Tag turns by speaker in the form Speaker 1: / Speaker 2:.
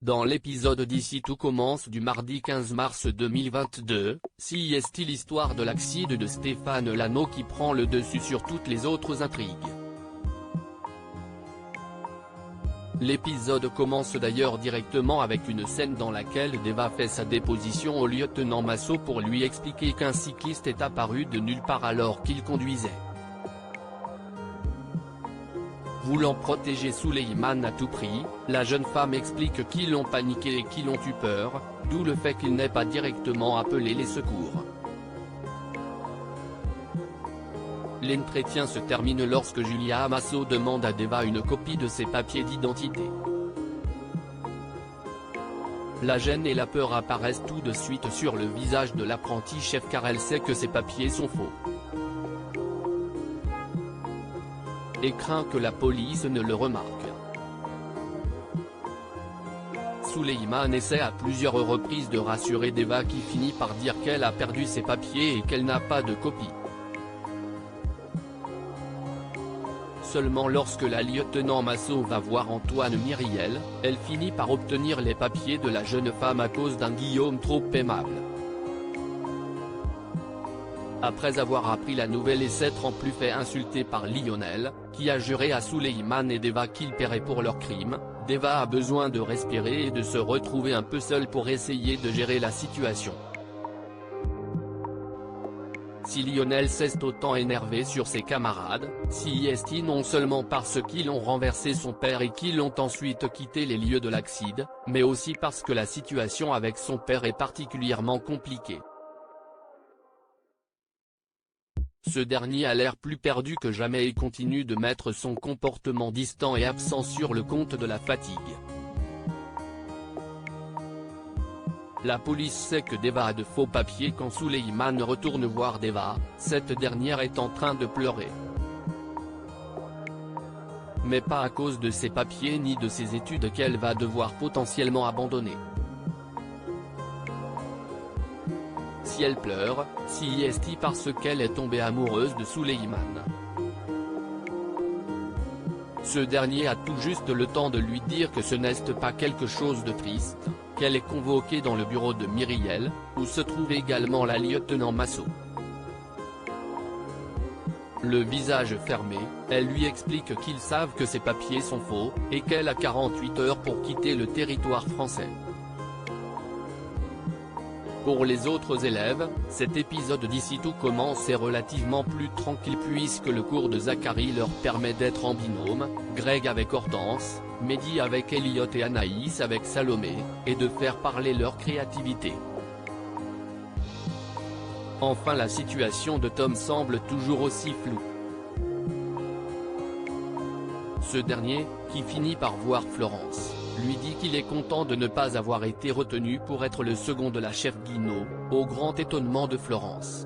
Speaker 1: Dans l'épisode d'ici tout commence du mardi 15 mars 2022, si est-il l'histoire de l'accident de Stéphane Lano qui prend le dessus sur toutes les autres intrigues. L'épisode commence d'ailleurs directement avec une scène dans laquelle Deva fait sa déposition au lieutenant Massot pour lui expliquer qu'un cycliste est apparu de nulle part alors qu'il conduisait. Voulant protéger Souleymane à tout prix, la jeune femme explique qu'ils l'ont paniqué et qu'ils ont eu peur, d'où le fait qu'il n'ait pas directement appelé les secours. L'entretien se termine lorsque Julia Massot demande à Deva une copie de ses papiers d'identité. La gêne et la peur apparaissent tout de suite sur le visage de l'apprenti chef car elle sait que ses papiers sont faux. Et craint que la police ne le remarque. Souleymane essaie à plusieurs reprises de rassurer Deva qui finit par dire qu'elle a perdu ses papiers et qu'elle n'a pas de copie. Seulement lorsque la lieutenant Massot va voir Antoine Myriel, elle finit par obtenir les papiers de la jeune femme à cause d'un Guillaume trop aimable. Après avoir appris la nouvelle et s'être en plus fait insulter par Lionel, qui a juré à Souleymane et Deva qu'ils paieraient pour leurs crimes, Deva a besoin de respirer et de se retrouver un peu seule pour essayer de gérer la situation. Si Lionel s'est autant énervé sur ses camarades, si est-il non seulement parce qu'ils ont renversé son père et qu'ils ont ensuite quitté les lieux de l'accident, mais aussi parce que la situation avec son père est particulièrement compliquée. Ce dernier a l'air plus perdu que jamais et continue de mettre son comportement distant et absent sur le compte de la fatigue. La police sait que Deva a de faux papiers quand Souleymane retourne voir Deva, cette dernière est en train de pleurer. Mais pas à cause de ses papiers ni de ses études qu'elle va devoir potentiellement abandonner. Si elle pleure, si est-il parce qu'elle est tombée amoureuse de Souleymane. Ce dernier a tout juste le temps de lui dire que ce n'est pas quelque chose de triste, qu'elle est convoquée dans le bureau de Myriel, où se trouve également la lieutenant Massot. Le visage fermé, elle lui explique qu'ils savent que ses papiers sont faux, et qu'elle a 48 heures pour quitter le territoire français. Pour les autres élèves, cet épisode d'ici tout commence est relativement plus tranquille puisque le cours de Zachary leur permet d'être en binôme, Greg avec Hortense, Mehdi avec Elliot et Anaïs avec Salomé, et de faire parler leur créativité. Enfin la situation de Tom semble toujours aussi floue. Ce dernier, qui finit par voir Florence, lui dit qu'il est content de ne pas avoir été retenu pour être le second de la chef Guinaud, au grand étonnement de Florence.